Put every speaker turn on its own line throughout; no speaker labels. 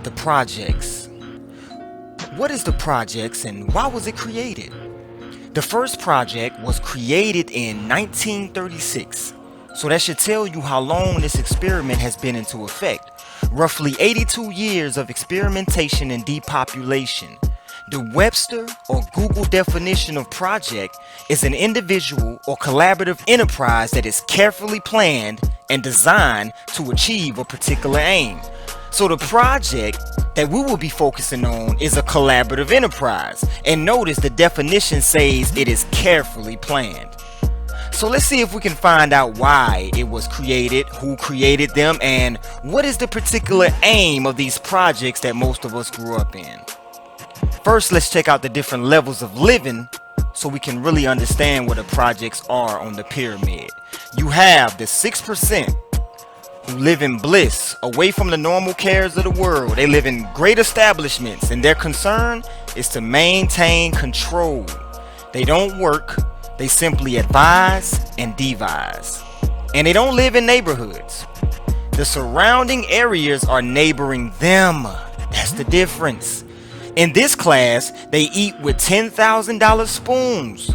The projects. What is the projects and why was it created? The first project was created in 1936. So that should tell you how long this experiment has been into effect. Roughly 82 years of experimentation and depopulation. The Webster or Google definition of project is an individual or collaborative enterprise that is carefully planned and designed to achieve a particular aim. So the project that we will be focusing on is a collaborative enterprise. And notice the definition says it is carefully planned. So let's see if we can find out why it was created, who created them, and what is the particular aim of these projects that most of us grew up in. First, let's check out the different levels of living so we can really understand what the projects are on the pyramid. You have the 6% who live in bliss, away from the normal cares of the world. They live in great establishments, and their concern is to maintain control. They don't work, they simply advise and devise. And they don't live in neighborhoods. The surrounding areas are neighboring them. That's the difference. In this class, they eat with $10,000 spoons.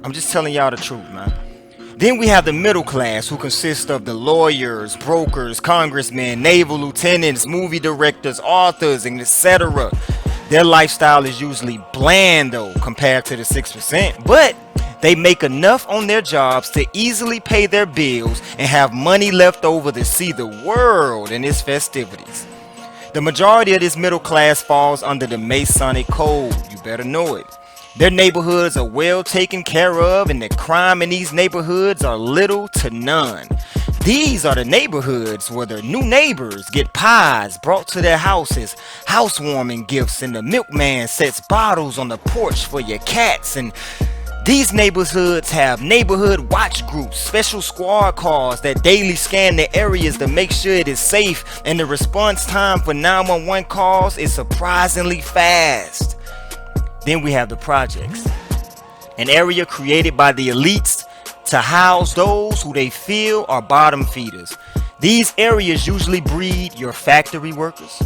I'm just telling y'all the truth, man. Then we have the middle class, who consists of the lawyers, brokers, congressmen, naval lieutenants, movie directors, authors, and etc. Their lifestyle is usually bland though compared to the 6%, but they make enough on their jobs to easily pay their bills and have money left over to see the world in its festivities. The majority of this middle class falls under the Masonic code. You better know it. Their neighborhoods are well taken care of, and the crime in these neighborhoods are little to none. These are the neighborhoods where the new neighbors get pies brought to their houses, housewarming gifts, and the milkman sets bottles on the porch for your cats. And these neighborhoods have neighborhood watch groups, special squad cars that daily scan the areas to make sure it is safe, and the response time for 911 calls is surprisingly fast. Then we have the projects, an area created by the elites to house those who they feel are bottom feeders. These areas usually breed your factory workers,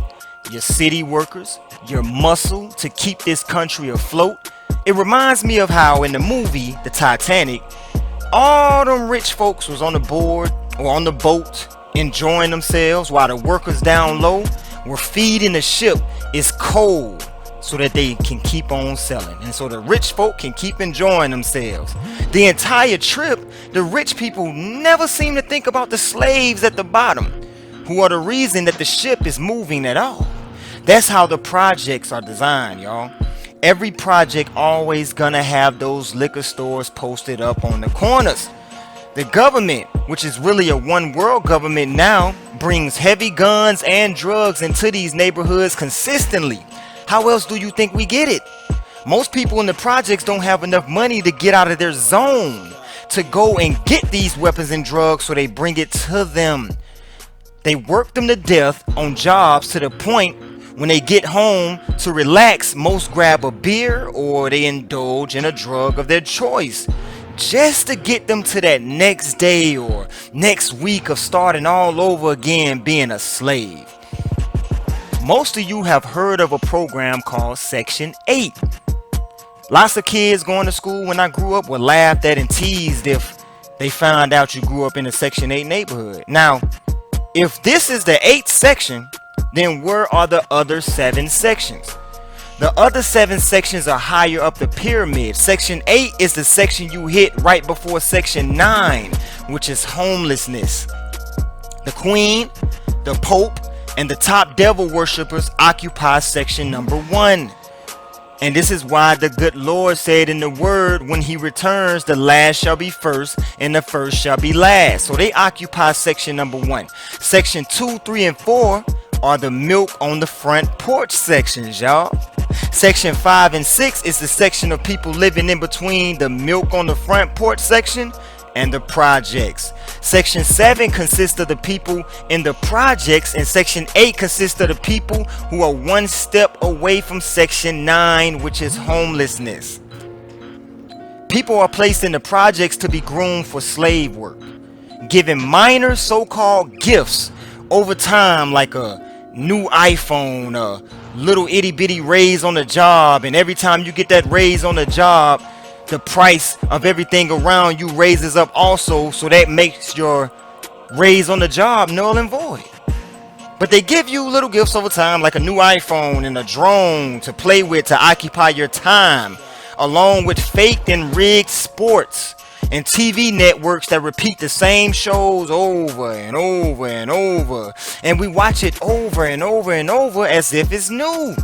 your city workers, your muscle to keep this country afloat. It reminds me of how in the movie The Titanic, all them rich folks was on the board or on the boat enjoying themselves while the workers down low were feeding the ship is coal so that they can keep on selling, and so the rich folk can keep enjoying themselves. The entire trip, the rich people never seem to think about the slaves at the bottom, who are the reason that the ship is moving at all. That's how the projects are designed, y'all. Every project always gonna have those liquor stores posted up on the corners. The government, which is really a one world government now, brings heavy guns and drugs into these neighborhoods consistently. How else do you think we get it? Most people in the projects don't have enough money to get out of their zone to go and get these weapons and drugs, so they bring it to them. They work them to death on jobs to the point when they get home to relax, most grab a beer or they indulge in a drug of their choice just to get them to that next day or next week of starting all over again being a slave. Most of you have heard of a program called Section 8. Lots of kids going to school when I grew up were laughed at and teased if they found out you grew up in a Section 8 neighborhood. Now, if this is the 8th section, then where are the other 7 sections? The other 7 sections are higher up the pyramid. Section 8 is the section you hit right before Section 9, which is homelessness. The Queen, the Pope, and the top devil worshippers occupy section number 1. And this is why the good Lord said in the word, when he returns, the last shall be first and the first shall be last. So they occupy section number 1. Section 2, 3, and 4 are the milk on the front porch sections, y'all. Section 5 and 6 is the section of people living in between the milk on the front porch section and the projects. Section 7 consists of the people in the projects, and Section 8 consists of the people who are one step away from Section 9, which is homelessness. People are placed in the projects to be groomed for slave work, given minor so-called gifts over time, like a new iPhone, a little itty bitty raise on the job, and every time you get that raise on the job, the price of everything around you raises up also, so that makes your raise on the job null and void. But they give you little gifts over time, like a new iPhone and a drone to play with to occupy your time, along with faked and rigged sports and TV networks that repeat the same shows over and over and over. And we watch it over and over and over as if it's new.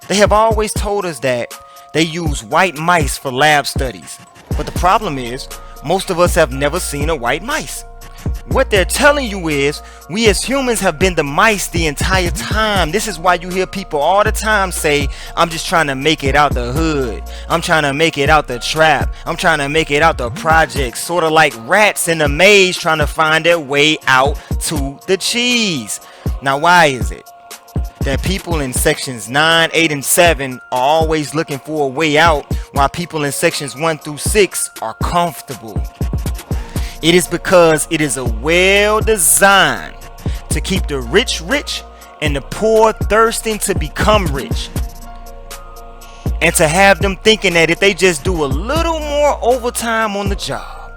They have always told us that they use white mice for lab studies. But the problem is, most of us have never seen a white mice. What they're telling you is, we as humans have been the mice the entire time. This is why you hear people all the time say, I'm just trying to make it out the hood. I'm trying to make it out the trap. I'm trying to make it out the projects. Sort of like rats in a maze trying to find their way out to the cheese. Now, why is it that people in sections 9, 8, and 7 are always looking for a way out, while people in sections 1 through 6 are comfortable? It is because it is a well designed to keep the rich rich and the poor thirsting to become rich, and to have them thinking that if they just do a little more overtime on the job,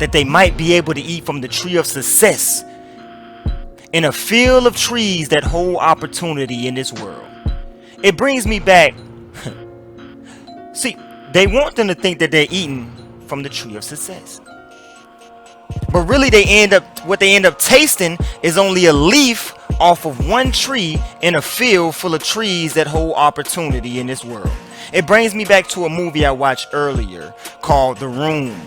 that they might be able to eat from the tree of success in a field of trees that hold opportunity in this world. It brings me back. See, they want them to think that they're eating from the tree of success, but really what they end up tasting is only a leaf off of one tree in a field full of trees that hold opportunity in this world. It brings me back to a movie I watched earlier called The Room.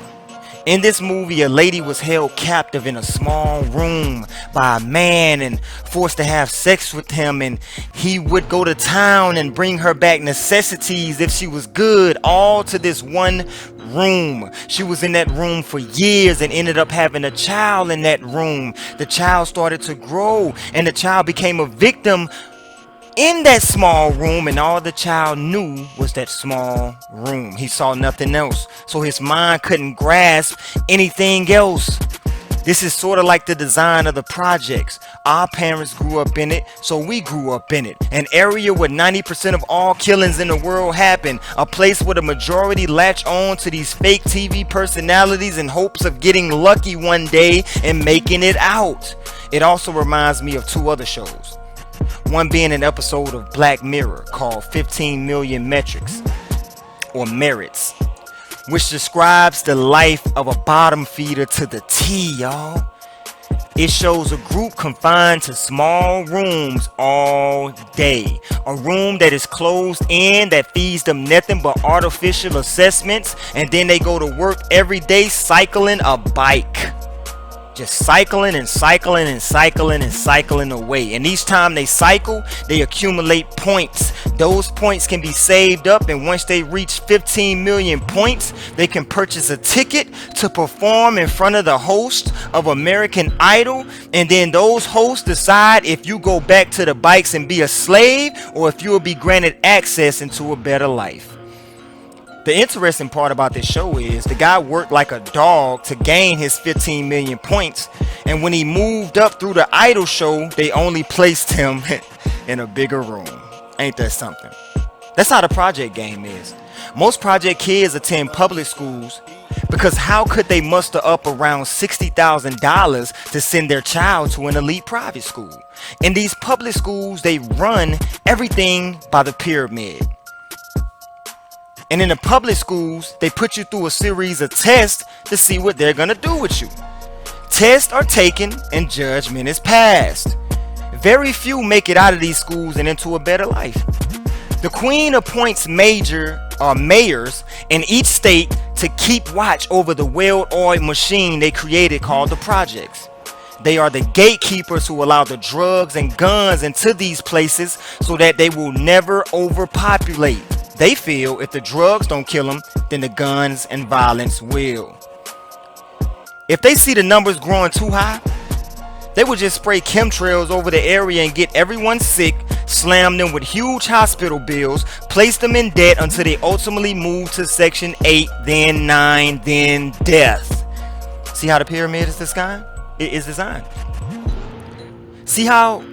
In this movie, a lady was held captive in a small room by a man and forced to have sex with him, and he would go to town and bring her back necessities if she was good, all to this one room. She was in that room for years and ended up having a child in that room. The child started to grow, and the child became a victim in that small room, and all the child knew was that small room. He saw nothing else, so his mind couldn't grasp anything else. This is sort of like the design of the projects. Our parents grew up in it, so we grew up in it. An area where 90% of all killings in the world happen. A place where the majority latch on to these fake TV personalities in hopes of getting lucky one day and making it out. It also reminds me of two other shows. One being an episode of Black Mirror called 15 Million Metrics, or Merits, which describes the life of a bottom feeder to the T, y'all. It shows a group confined to small rooms all day. A room that is closed in, that feeds them nothing but artificial assessments, and then they go to work every day cycling a bike. Just cycling and cycling and cycling and cycling away. And each time they cycle, they accumulate points. Those points can be saved up, and once they reach 15 million points, they can purchase a ticket to perform in front of the host of American Idol. And then those hosts decide if you go back to the bikes and be a slave, or if you will be granted access into a better life. The interesting part about this show is the guy worked like a dog to gain his 15 million points, and when he moved up through the idol show, they only placed him in a bigger room. Ain't that something? That's how the project game is. Most project kids attend public schools because how could they muster up around $60,000 to send their child to an elite private school? In these public schools, they run everything by the pyramid. And in the public schools, they put you through a series of tests to see what they're going to do with you. Tests are taken and judgment is passed. Very few make it out of these schools and into a better life. The Queen appoints mayors in each state to keep watch over the well-oiled machine they created called the projects. They are the gatekeepers who allow the drugs and guns into these places so that they will never overpopulate. They feel if the drugs don't kill them, then the guns and violence will. If they see the numbers growing too high, they would just spray chemtrails over the area and get everyone sick, slam them with huge hospital bills, place them in debt until they ultimately move to Section 8, then 9, then death. See how the pyramid is designed? It is designed. See how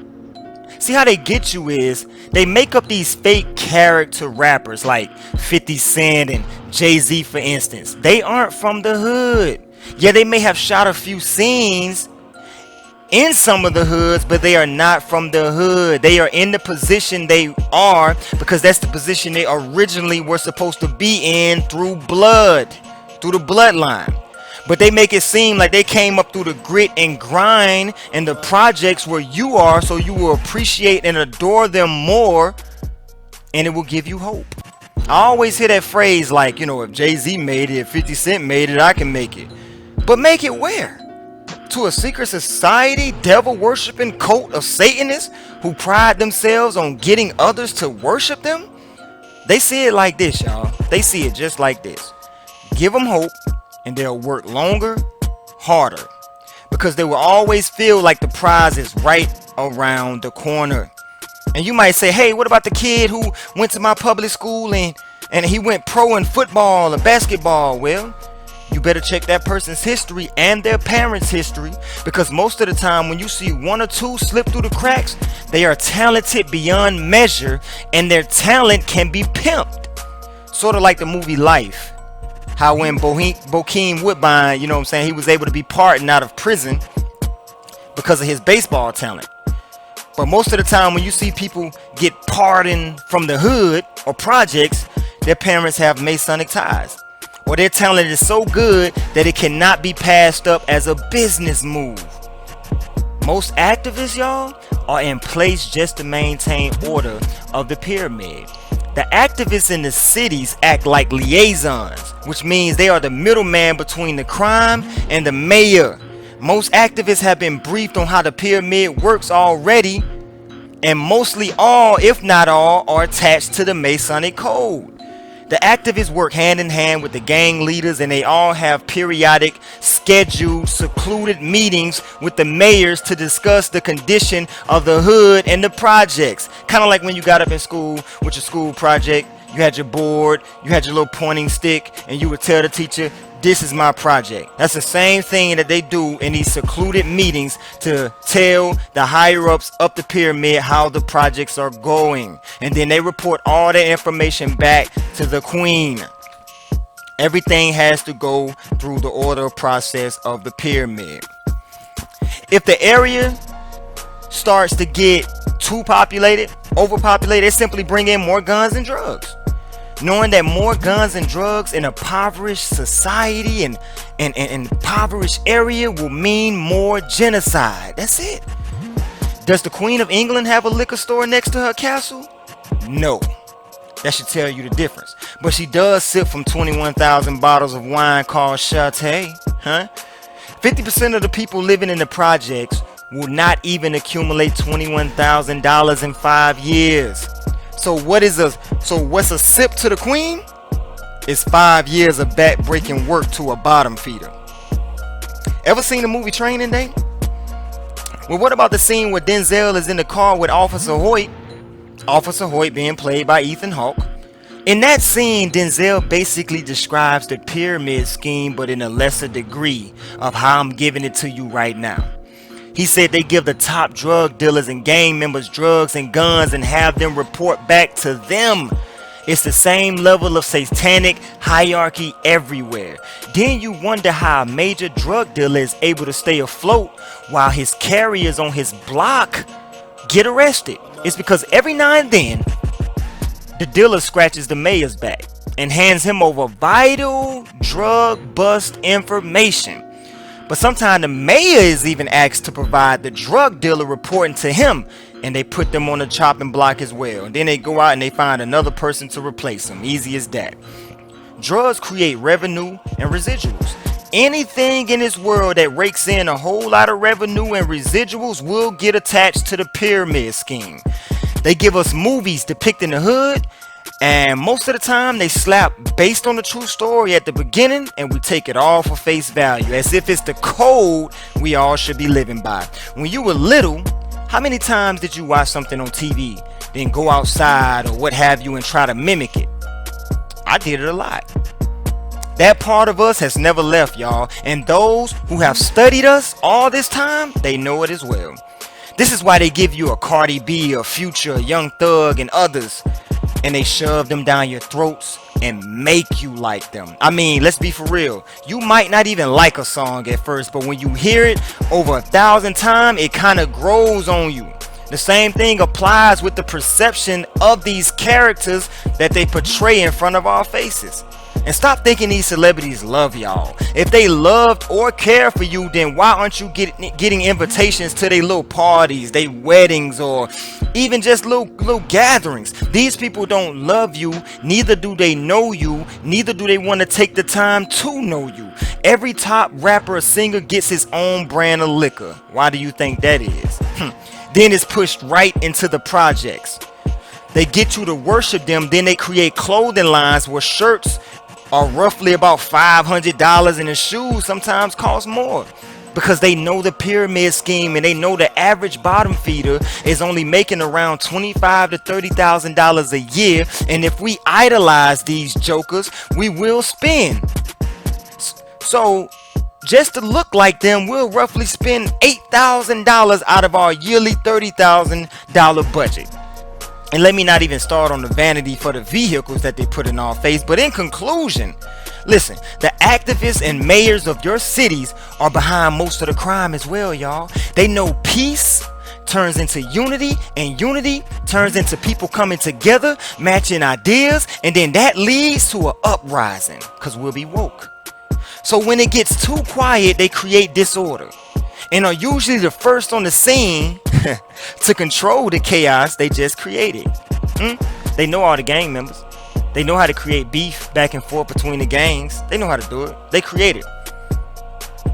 See how they get you is they make up these fake character rappers like 50 Cent and Jay-Z, for instance. They aren't from the hood. Yeah, they may have shot a few scenes in some of the hoods, but they are not from the hood. They are in the position they are because that's the position they originally were supposed to be in through blood, through the bloodline. But they make it seem like they came up through the grit and grind and the projects where you are, so you will appreciate and adore them more, and it will give you hope. I always hear that phrase like, if Jay-Z made it, if 50 Cent made it, I can make it. But make it where? To a secret society, devil worshiping cult of Satanists who pride themselves on getting others to worship them? They see it like this, y'all. They see it just like this. Give them hope and they'll work longer, harder, because they will always feel like the prize is right around the corner. And you might say, hey, what about the kid who went to my public school and he went pro in football or basketball? Well, you better check that person's history and their parents' history, because most of the time when you see one or two slip through the cracks, they are talented beyond measure and their talent can be pimped. Sort of like the movie Life. How when Bokeem Woodbine, he was able to be pardoned out of prison because of his baseball talent. But most of the time when you see people get pardoned from the hood or projects, their parents have Masonic ties, or their talent is so good that it cannot be passed up as a business move. Most activists, y'all, are in place just to maintain order of the pyramid. The activists in the cities act like liaisons, which means they are the middleman between the crime and the mayor. Most activists have been briefed on how the pyramid works already, and mostly all, if not all, are attached to the Masonic code. The activists work hand in hand with the gang leaders, and they all have periodic, scheduled, secluded meetings with the mayors to discuss the condition of the hood and the projects. Kind of like when you got up in school with your school project, you had your board, you had your little pointing stick, and you would tell the teacher, this is my project. That's the same thing that they do in these secluded meetings to tell the higher ups up the pyramid how the projects are going. And then they report all that information back to the queen. Everything has to go through the order process of the pyramid. If the area starts to get too populated, overpopulated, they simply bring in more guns and drugs. Knowing that more guns and drugs in a impoverished society and impoverished area will mean more genocide. That's it. Does the Queen of England have a liquor store next to her castle? No. That should tell you the difference. But she does sip from 21,000 bottles of wine called Chate, huh? 50% of the people living in the projects will not even accumulate $21,000 in 5 years. So what's a sip to the queen? It's 5 years of back-breaking work to a bottom feeder. Ever seen the movie Training Day? Well, what about the scene where Denzel is in the car with Officer Hoyt? Officer Hoyt being played by Ethan Hawke. In that scene, Denzel basically describes the pyramid scheme, but in a lesser degree of how I'm giving it to you right now. He said they give the top drug dealers and gang members drugs and guns and have them report back to them. It's the same level of satanic hierarchy everywhere. Then you wonder how a major drug dealer is able to stay afloat while his carriers on his block get arrested. It's because every now and then, the dealer scratches the mayor's back and hands him over vital drug bust information. But sometimes the mayor is even asked to provide the drug dealer reporting to him, and they put them on the chopping block as well. And then they go out and they find another person to replace them. Easy as that. Drugs create revenue and residuals. Anything in this world that rakes in a whole lot of revenue and residuals will get attached to the pyramid scheme. They give us movies depicting the hood, and most of the time they slap based on the true story at the beginning, and we take it all for face value as if it's the code we all should be living by. When you were little, how many times did you watch something on TV, then go outside or what have you and try to mimic it? I did it a lot. That part of us has never left, y'all, and those who have studied us all this time, they know it as well. This is why they give you a Cardi B, a Future, a Young Thug, and others, and they shove them down your throats and make you like them. I mean, let's be for real. You might not even like a song at first, but when you hear it over 1,000 times, it kind of grows on you. The same thing applies with the perception of these characters that they portray in front of our faces. And stop thinking these celebrities love y'all. If they loved or care for you, then why aren't you getting invitations to their little parties, their weddings, or even just little gatherings? These people don't love you, neither do they know you, neither do they want to take the time to know you. Every top rapper or singer gets his own brand of liquor. Why do you think that is? Then it's pushed right into the projects. They get you to worship them, then they create clothing lines where shirts are roughly about $500 and the shoes sometimes cost more, because they know the pyramid scheme and they know the average bottom feeder is only making around $25,000 to $30,000 a year. And if we idolize these jokers, we will spend. So just to look like them, we'll roughly spend $8,000 out of our yearly $30,000 budget. And let me not even start on the vanity for the vehicles that they put in our face. But in conclusion, listen, the activists and mayors of your cities are behind most of the crime as well, y'all. They know peace turns into unity, and unity turns into people coming together, matching ideas, and then that leads to an uprising, because we'll be woke. So when it gets too quiet, they create disorder and are usually the first on the scene to control the chaos they just created. They know all the gang members. They know how to create beef back and forth between the gangs. They know how to do it. They create it.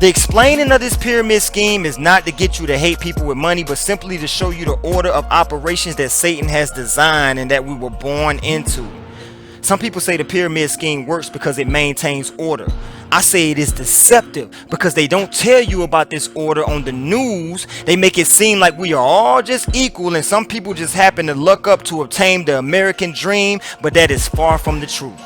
The explaining of this pyramid scheme is not to get you to hate people with money, but simply to show you the order of operations that Satan has designed and that we were born into. Some people say the pyramid scheme works because it maintains order. I say it is deceptive because they don't tell you about this order on the news. They make it seem like we are all just equal and some people just happen to luck up to obtain the American dream, but that is far from the truth.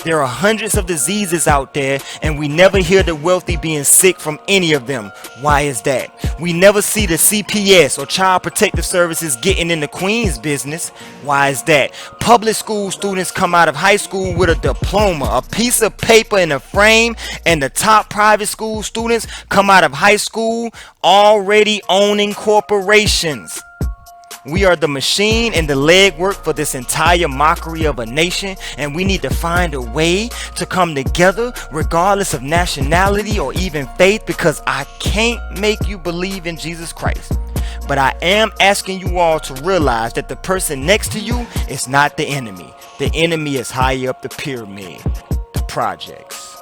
There are hundreds of diseases out there and we never hear the wealthy being sick from any of them. Why is that? We never see the CPS or Child Protective Services getting in the Queen's business. Why is that? Public school students come out of high school with a diploma, a piece of paper in a frame, and the top private school students come out of high school already owning corporations. We are the machine and the legwork for this entire mockery of a nation, and we need to find a way to come together regardless of nationality or even faith, because I can't make you believe in Jesus Christ. But I am asking you all to realize that the person next to you is not the enemy. The enemy is higher up the pyramid, the projects.